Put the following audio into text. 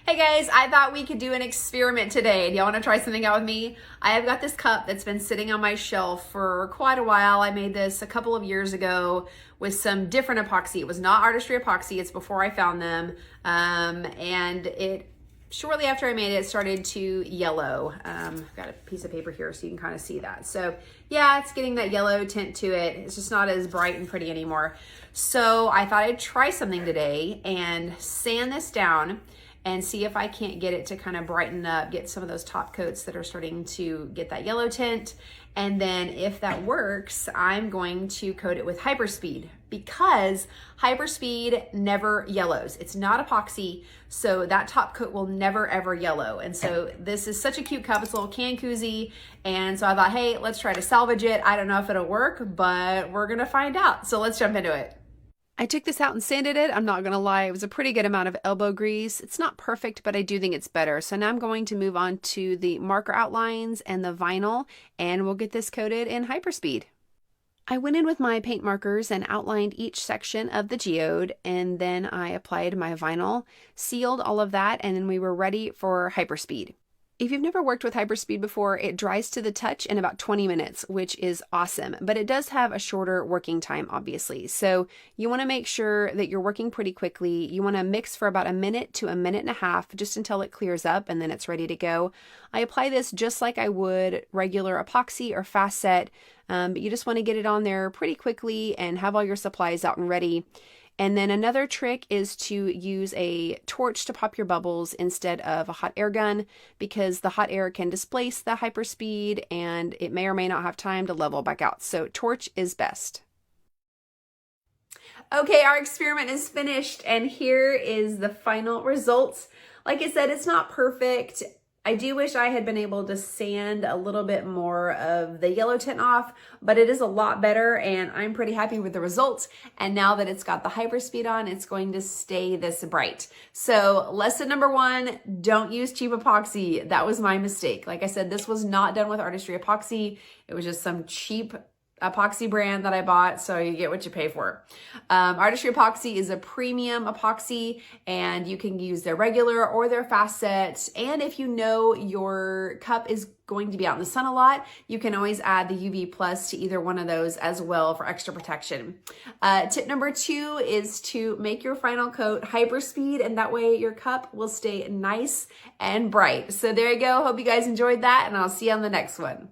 Hey guys, I thought we could do an experiment today. Do y'all want to try something out with me? I have got this cup that's been sitting on my shelf for quite a while. I made this a couple of years ago with some different epoxy. It was not artistry epoxy. It's before I found them. And it shortly after I made it, it started to yellow. I've got a piece of paper here so you can kind of see that. So yeah, it's getting that yellow tint to it. It's just not as bright and pretty anymore. So I thought I'd try something today and sand this down and see if I can't get it to kind of brighten up, get some of those top coats that are starting to get that yellow tint. And then if that works, I'm going to coat it with Hyperspeed because Hyperspeed never yellows. It's not epoxy, so that top coat will never ever yellow. And so this is such a cute cup. It's a little can koozie. And so I thought, hey, let's try to salvage it. I don't know if it'll work, but we're gonna find out. So let's jump into it. I took this out and sanded it. I'm not going to lie, it was a pretty good amount of elbow grease. It's not perfect, but I do think it's better. So now I'm going to move on to the marker outlines and the vinyl, and we'll get this coated in Hyperspeed. I went in with my paint markers and outlined each section of the geode, and then I applied my vinyl, sealed all of that, and then we were ready for Hyperspeed. If you've never worked with Hyperspeed before, it dries to the touch in about 20 minutes, which is awesome, but it does have a shorter working time, obviously. So you want to make sure that you're working pretty quickly. You want to mix for about a minute to a minute and a half, just until it clears up, and then it's ready to go. I apply this just like I would regular epoxy or fast set, but you just want to get it on there pretty quickly and have all your supplies out and ready. And then another trick is to use a torch to pop your bubbles instead of a hot air gun, because the hot air can displace the Hyperspeed and it may or may not have time to level back out. So torch is best. Okay, our experiment is finished and here is the final results. Like I said, it's not perfect. I do wish I had been able to sand a little bit more of the yellow tint off, but it is a lot better and I'm pretty happy with the results. And now that it's got the Hyperspeed on, it's going to stay this bright. So lesson number one, don't use cheap epoxy. That was my mistake. Like I said, this was not done with artistry epoxy. It was just some cheap epoxy brand that I bought, so you get what you pay for. Artistry epoxy is a premium epoxy, and you can use their regular or their fast set. And if you know your cup is going to be out in the sun a lot, you can always add the UV plus to either one of those as well for extra protection. Tip number two is to make your final coat Hyperspeed, and that way your cup will stay nice and bright. So there you go. Hope you guys enjoyed that, and I'll see you on the next one.